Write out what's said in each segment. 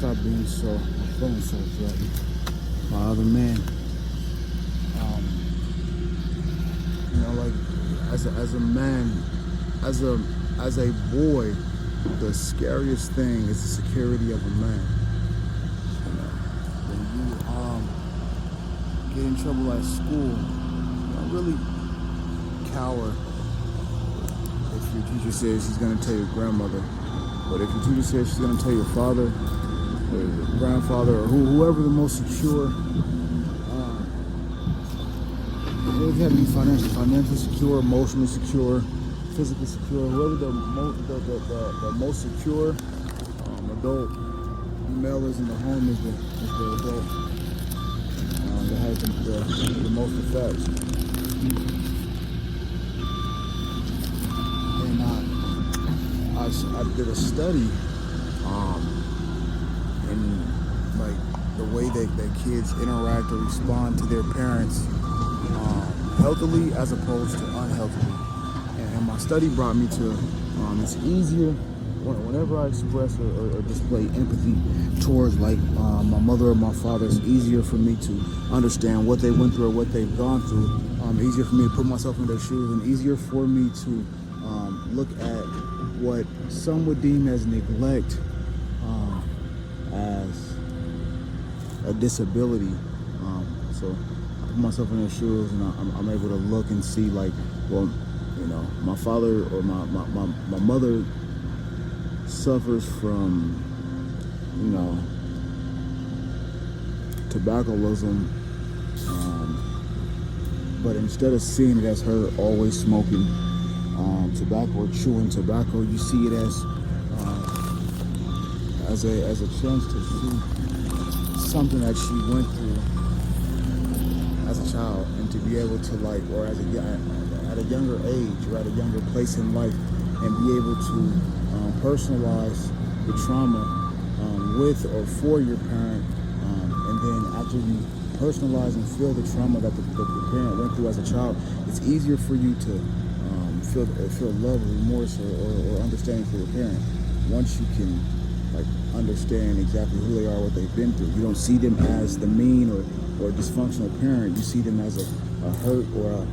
stop being so, feeling so threatened by other men. Like as a man, as a boy, the scariest thing is the security of a man. When you get in trouble at school, really cower if your teacher says she's going to tell your grandmother. But if your teacher says she's going to tell your father or your grandfather or whoever the most secure, it doesn't have to be financially secure, emotionally secure, physically secure, whoever the most secure adult male is in the home is the adult that has the most effects. And I did a study in like the way that kids interact or respond to their parents healthily as opposed to unhealthily. And my study brought me to it's easier whenever I express or display empathy towards like my mother or my father. It's easier for me to understand what they went through or what they've gone through. Easier for me to put myself in their shoes, and easier for me to look at what some would deem as neglect as a disability. So I put myself in their shoes, and I'm able to look and see like, well, my father or my mother suffers from, tobaccolism, but instead of seeing it as her always smoking tobacco or chewing tobacco, you see it as a chance to see something that she went through as a child, and to be able to or at a younger age or at a younger place in life, and be able to personalize the trauma with or for your parent, and then after you personalize and feel the trauma that the parent went through as a child, it's easier for you to feel love or remorse or understanding for your parent once you can understand exactly who they are, what they've been through. You don't see them as the mean or dysfunctional parent. You see them as a hurt or a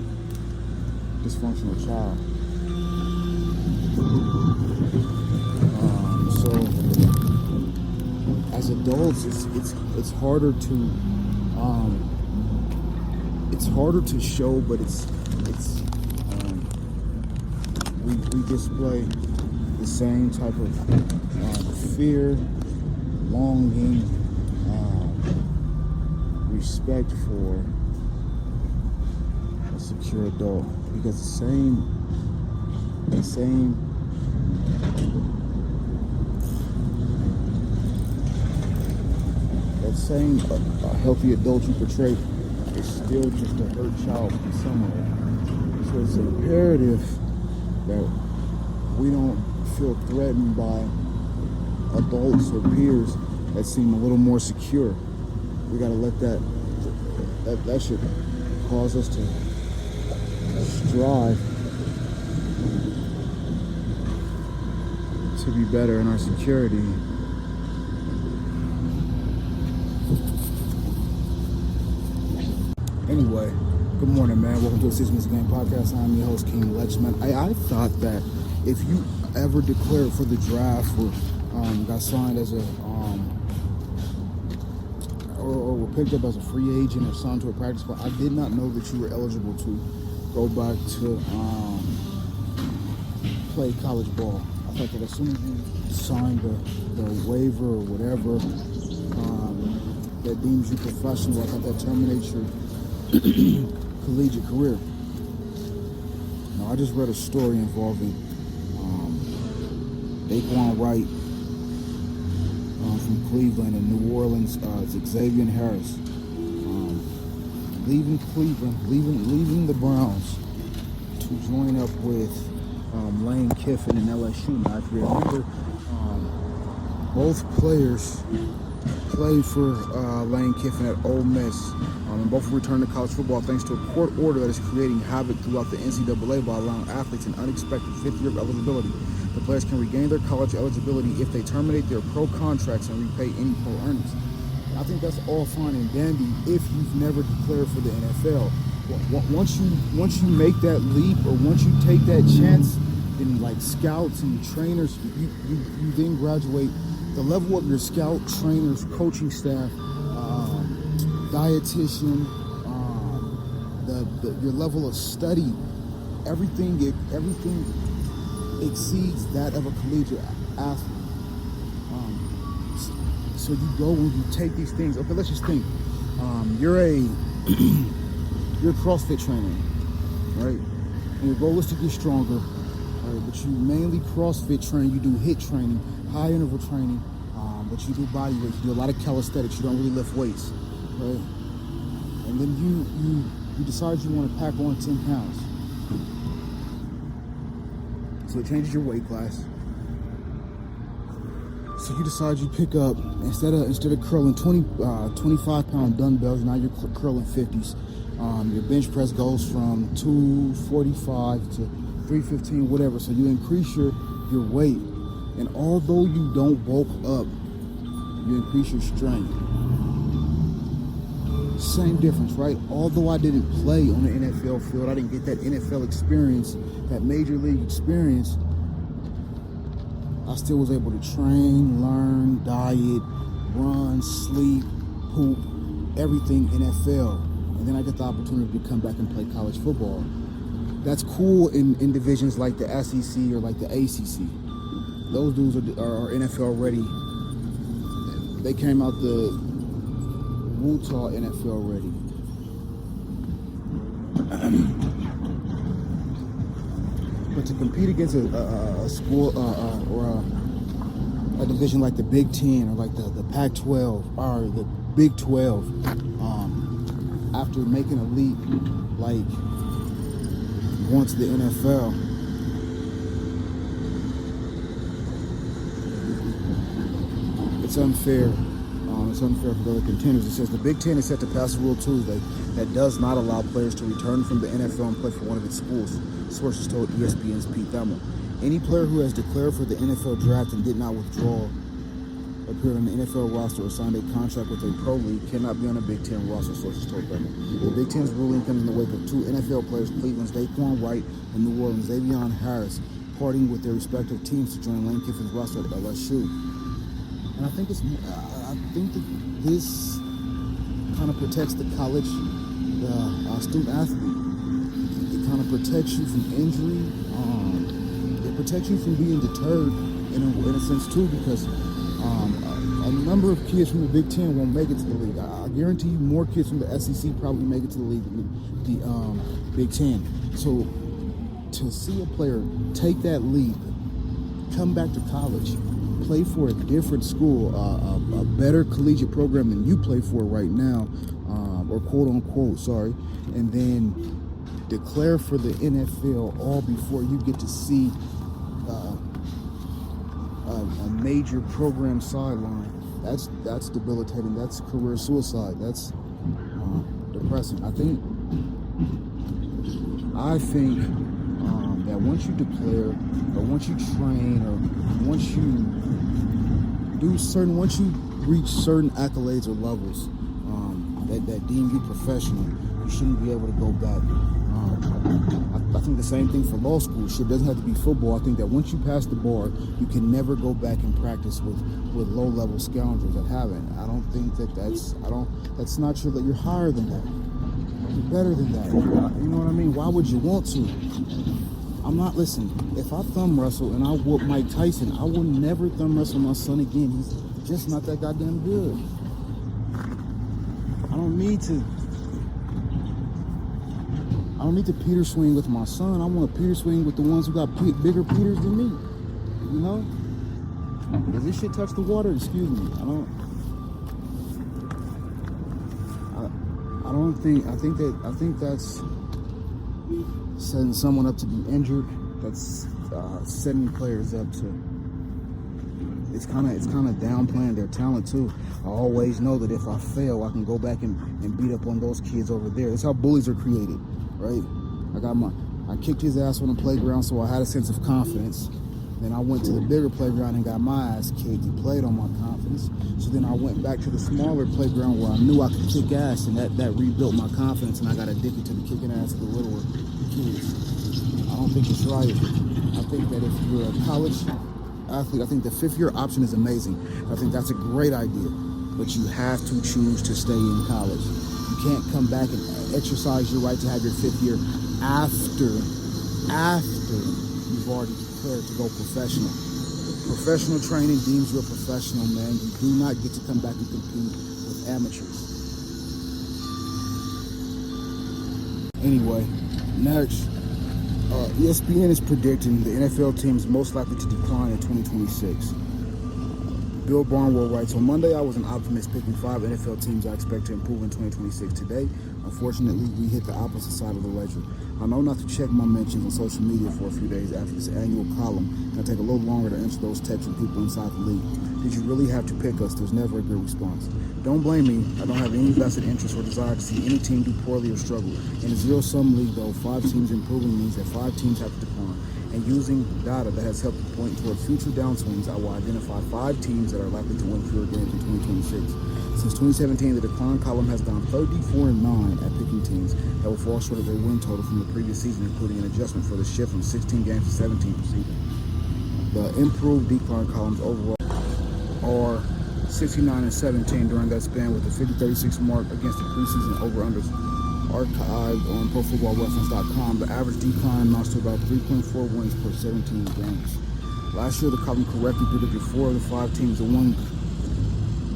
dysfunctional child. So as adults, it's harder to show, but we display the same type of fear, longing, respect for a secure adult, because the same healthy adult you portray is still just a hurt child somewhere. So it's imperative that we don't feel threatened by adults or peers that seem a little more secure. We gotta let that should cause us to strive to be better in our security. Anyway, good morning, man. Welcome to the 6 Minutes Game Podcast. I'm your host, King Lex, man. I thought that if you ever declared for the draft or got signed as a or were picked up as a free agent or signed to a practice squad, I did not know that you were eligible to go back to play college ball. I thought that as soon as you signed the waiver or whatever that deems you professional, I thought that terminates your collegiate career. Now, I just read a story involving Daquan Wright from Cleveland and New Orleans. It's Xavier Harris leaving Cleveland, leaving the Browns to join up with Lane Kiffin and LSU. Now, if you remember, both players played for Lane Kiffin at Ole Miss, and both returned to college football thanks to a court order that is creating havoc throughout the NCAA by allowing athletes an unexpected fifth year of eligibility. The players can regain their college eligibility if they terminate their pro contracts and repay any pro earnings. I think that's all fine and dandy if you've never declared for the NFL. Once you make that leap, or once you take that chance, then like scouts and trainers, you then graduate the level of your scout, trainers, coaching staff, dietitian, your level of study, everything exceeds that of a collegiate athlete. So you go and you take these things. Okay, let's just think. You're a CrossFit trainer, right? And your goal is to get stronger, right? But you mainly CrossFit train. You do HIIT training, high interval training, but you do body weight. You do a lot of calisthenics. You don't really lift weights, right? And then you decide you want to pack on 10 pounds. So it changes your weight class. So you decide you pick up, instead of curling 25-pound dumbbells, now you're curling 50s. Your bench press goes from 245 to 315, whatever. So you increase your weight, and although you don't bulk up, you increase your strength. Same difference, right? Although I didn't play on the NFL field, I didn't get that NFL experience, that major league experience, I still was able to train, learn, diet, run, sleep, hoop, everything NFL. And then I get the opportunity to come back and play college football. That's cool in divisions like the SEC or like the ACC. Those dudes are NFL ready. They came out the Utah NFL ready. But to compete against a school or a division like the Big Ten or like the Pac-12 or the Big 12, after making a leap like going to the NFL, it's unfair. It's unfair for the other contenders. It says the Big Ten is set to pass a rule Tuesday that does not allow players to return from the NFL and play for one of its schools, sources told ESPN's Pete Thelma. Any player who has declared for the NFL draft and did not withdraw, appeared on the NFL roster or signed a contract with a pro league cannot be on the Big Ten roster, sources told Thelma. The Big Ten's ruling comes in the wake of two NFL players, Cleveland's Daquan White and New Orleans' Xavier Harris, parting with their respective teams to join Lane Kiffin's roster at LSU. And I think that this kind of protects the college, student athlete. It kind of protects you from injury. It protects you from being deterred in a sense too, because a number of kids from the Big Ten won't make it to the league. I guarantee you more kids from the SEC probably make it to the league than the Big Ten. So to see a player take that leap, come back to college, play for a different school, a better collegiate program than you play for right now, or quote unquote, sorry, and then declare for the NFL all before you get to see a major program sideline. That's debilitating. That's career suicide. That's depressing. I think that once you declare, or once you train, or once you reach certain accolades or levels that deem you professional, you shouldn't be able to go back. I think the same thing for law school. Shit doesn't have to be football. I think that once you pass the bar, you can never go back and practice with low-level scoundrels that haven't. I don't think that's not true, that you're higher than that. You're better than that. You know what I mean? Why would you want to? Listen, if I thumb wrestle and I whoop Mike Tyson, I will never thumb wrestle my son again. He's just not that goddamn good. I don't need to Peter swing with my son. I want to Peter swing with the ones who got bigger Peters than me. You know? Does this shit touch the water? Excuse me. I think that's setting someone up to be injured. That's setting players up to. It's kind of downplaying their talent too. I always know that if I fail, I can go back and beat up on those kids over there. That's how bullies are created, right? I kicked his ass on the playground, so I had a sense of confidence. Then I went to the bigger playground and got my ass kicked. He played on my confidence. So then I went back to the smaller playground where I knew I could kick ass, and that rebuilt my confidence, and I got addicted to the kicking ass of the littler kids. I don't think it's right. I think that if you're a college athlete, I think the 5th-year option is amazing. I think that's a great idea, but you have to choose to stay in college. You can't come back and exercise your right to have your 5th year after you've already declared to go professional. Professional training deems you a professional, man. You do not get to come back and compete with amateurs. Anyway, next, ESPN is predicting the NFL teams most likely to decline in 2026. Bill Barnwell writes, on Monday, I was an optimist picking 5 NFL teams I expect to improve in 2026. Today, unfortunately, we hit the opposite side of the ledger. I know not to check my mentions on social media for a few days after this annual column. It'll take a little longer to answer those texts from people inside the league. Did you really have to pick us? There's never a good response. Don't blame me. I don't have any vested interest or desire to see any team do poorly or struggle. In a zero-sum league, though, 5 teams improving means that 5 teams have to decline. And using data that has helped point toward future downswings, I will identify 5 teams that are likely to win fewer games in 2026. Since 2017, the decline column has gone 34-9 at picking teams that will fall short of their win total from the previous season, including an adjustment for the shift from 16 games to 17 per season. The improved decline columns overall are 69-17 during that span, with the 50-36 mark against the preseason over-unders archived on ProFootballReference.com. The average decline amounts to about 3.4 wins per 17 games. Last year, the column correctly predicted 4 of the 5 teams. The one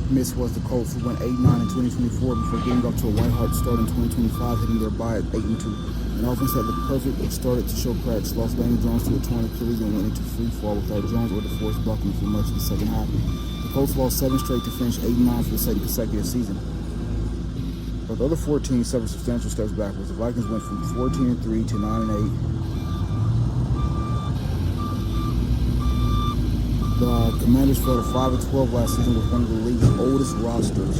miss was the Colts, who went 8-9 in 2024 before getting off to a white-hot start in 2025, hitting their bye at 8-2. An offense that looked perfect but started to show cracks. Lost Daniel Jones to a torn Achilles and went into free fall without Jones or DeForest Buckner for much of the second half. The Colts lost 7 straight to finish 8-9 for the second consecutive season. But the other 4 teams suffered substantial steps backwards. The Vikings went from 14-3 to 9-8. The Commanders fell to 5-12 last season with one of the league's oldest rosters.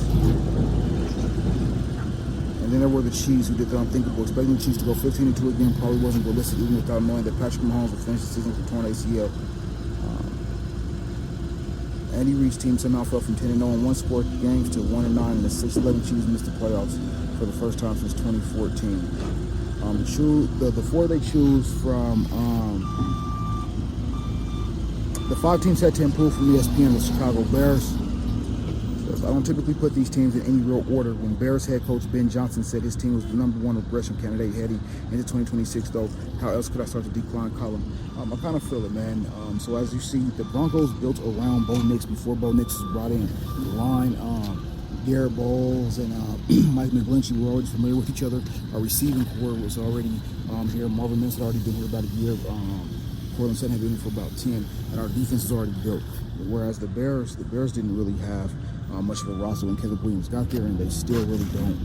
And then there were the Chiefs, who did the unthinkable. Expecting the Chiefs to go 15-2 again probably wasn't realistic, even without knowing that Patrick Mahomes would finish the season with a torn ACL. Andy Reid's team somehow fell from 10-0 in one-score games to 1-9, and the 6-11 Chiefs missed the playoffs for the first time since 2014. The 4 they choose from, the 5 teams had to improve from ESPN was Chicago Bears. I don't typically put these teams in any real order. When Bears head coach Ben Johnson said his team was the #1 regression candidate heading into 2026, though, how else could I start the decline column? I kind of feel it, man. So as you see, the Broncos built around Bo Nix before Bo Nix was brought in. The line, Garrett Bowles and Mike McGlinchey were already familiar with each other. Our receiving core was already here. Marvin Mims had already been here about a year. Portland Sutton had been here for about 10, and our defense is already built. Whereas the Bears didn't really have much of a roster when Caleb Williams got there, and they still really don't.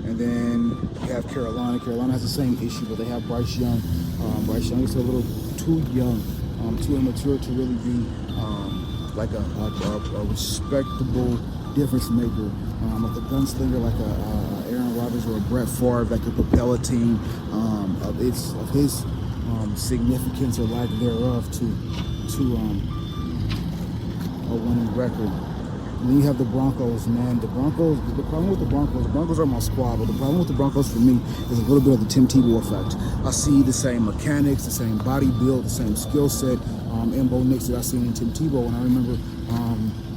And then you have Carolina. Carolina has the same issue, but they have Bryce Young. Bryce Young is a little too young, too immature to really be like a respectable difference maker, like a gunslinger, like a Aaron Rodgers or a Brett Favre that could propel a team of his significance or lack thereof to a winning record. And then you have the Broncos, man. The problem with the Broncos are my squad, but the problem with the Broncos for me is a little bit of the Tim Tebow effect. I see the same mechanics, the same body build, the same skill set in Bo Nix that I seen in Tim Tebow. And I remember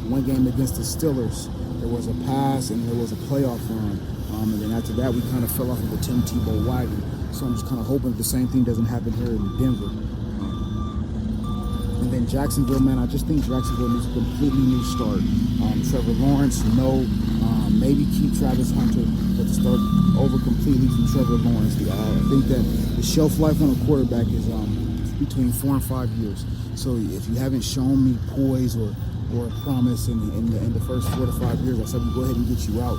one game against the Steelers, there was a pass and there was a playoff run. And then after that, we kind of fell off of the Tim Tebow wagon. So I'm just kind of hoping the same thing doesn't happen here in Denver. And then Jacksonville, man, I just think Jacksonville needs a completely new start. Trevor Lawrence, no. Maybe keep Travis Hunter, but to start over completely from Trevor Lawrence. I think that the shelf life on a quarterback is between 4 and 5 years. So if you haven't shown me poise or promise in the first 4 to 5 years, I said we go ahead and get you out.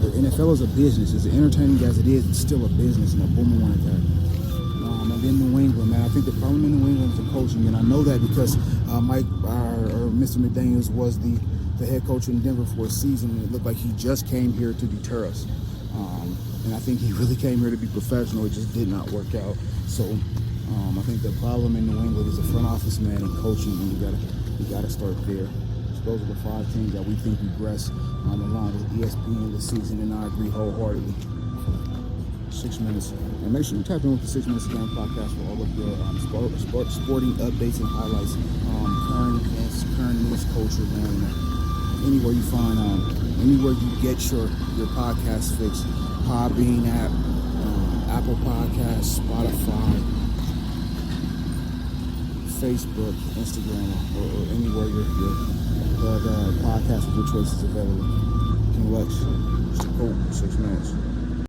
The NFL is a business. As entertaining as it is, it's still a business and a booming one at that. And then New England, man. I think the problem in New England is the coaching, and I know that because Mr. McDaniels was the head coach in Denver for a season, and it looked like he just came here to deter us. And I think he really came here to be professional. It just did not work out. So I think the problem in New England is the front office man and coaching, and we gotta start there. So those are the 5 teams that we think regress along with ESPN this season, and I agree wholeheartedly. 6 minutes. And make sure you tap in with the 6 Minutes Game podcast for all of your sporting updates and highlights, current events, current news, culture, man. Anywhere you find, anywhere you get your podcast fix, Podbean app, Apple Podcasts, Spotify, Facebook, Instagram, or anywhere the podcast of your choice is available. King Lex, Cool, 6 minutes.